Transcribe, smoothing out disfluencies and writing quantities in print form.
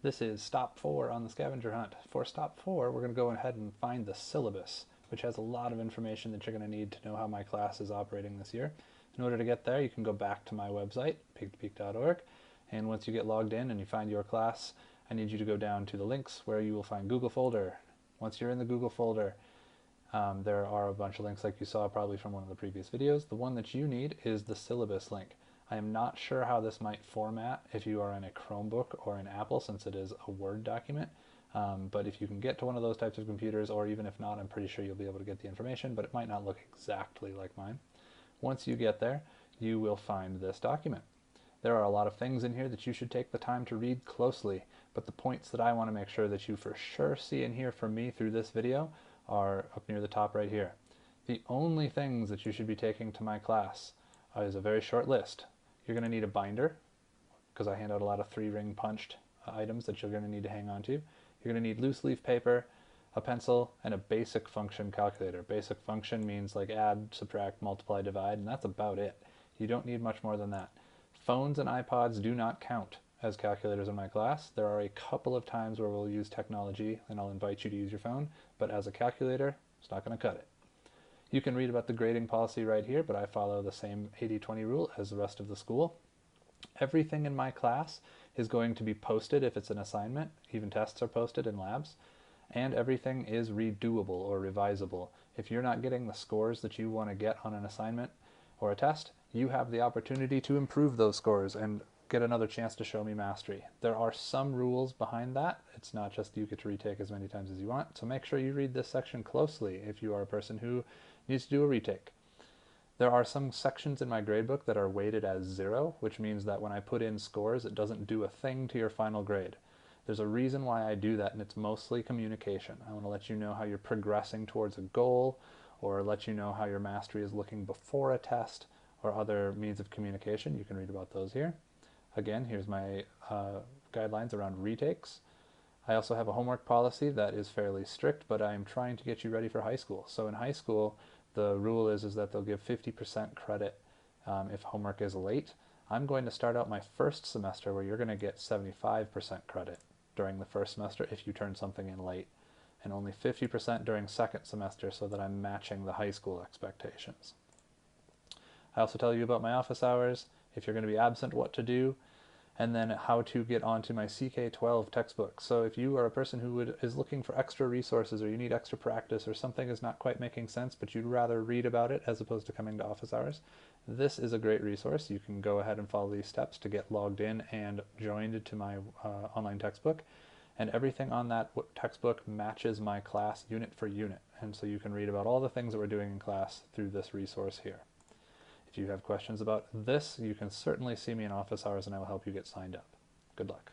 This is stop 4 on the scavenger hunt. For stop 4, we're going to go ahead and find the syllabus, which has a lot of information that you're going to need to know how my class is operating this year. In order to get there, you can go back to my website, peak2peak.org, and once you get logged in and you find your class, I need you to go down to the links where you will find Google folder. Once you're in the Google folder, there are a bunch of links like you saw probably from one of the previous videos. The one that you need is the syllabus link. I am not sure how this might format if you are in a Chromebook or an Apple, since it is a Word document. But if you can get to one of those types of computers, or even if not, I'm pretty sure you'll be able to get the information, but it might not look exactly like mine. Once you get there, you will find this document. There are a lot of things in here that you should take the time to read closely, but the points that I want to make sure that you for sure see and hear from me through this video are up near the top right here. The only things that you should be taking to my class is a very short list. You're going to need a binder, because I hand out a lot of 3-ring punched items that you're going to need to hang on to. You're going to need loose leaf paper, a pencil, and a basic function calculator. Basic function means like add, subtract, multiply, divide, and that's about it. You don't need much more than that. Phones and iPods do not count as calculators in my class. There are a couple of times where we'll use technology, and I'll invite you to use your phone, but as a calculator, it's not going to cut it. You can read about the grading policy right here, but I follow the same 80-20 rule as the rest of the school. Everything in my class is going to be posted if it's an assignment. Even tests are posted in labs. And everything is redoable or revisable. If you're not getting the scores that you want to get on an assignment or a test, you have the opportunity to improve those scores and get another chance to show me mastery. There are some rules behind that. It's not just you get to retake as many times as you want, so make sure you read this section closely if you are a person who needs to do a retake. There are some sections in my gradebook that are weighted as 0, which means that when I put in scores, it doesn't do a thing to your final grade. There's a reason why I do that, and it's mostly communication. I want to let you know how you're progressing towards a goal, or let you know how your mastery is looking before a test, or other means of communication. You can read about those here. Again, here's my guidelines around retakes. I also have a homework policy that is fairly strict, but I'm trying to get you ready for high school. So in high school, the rule is that they'll give 50% credit if homework is late. I'm going to start out my first semester where you're going to get 75% credit during the first semester if you turn something in late, and only 50% during second semester, so that I'm matching the high school expectations. I also tell you about my office hours, if you're going to be absent, what to do, and then how to get onto my CK12 textbook. So if you are a person who is looking for extra resources, or you need extra practice, or something is not quite making sense, but you'd rather read about it as opposed to coming to office hours, this is a great resource. You can go ahead and follow these steps to get logged in and joined to my online textbook. And everything on that textbook matches my class unit for unit. And so you can read about all the things that we're doing in class through this resource here. If you have questions about this, you can certainly see me in office hours and I will help you get signed up. Good luck.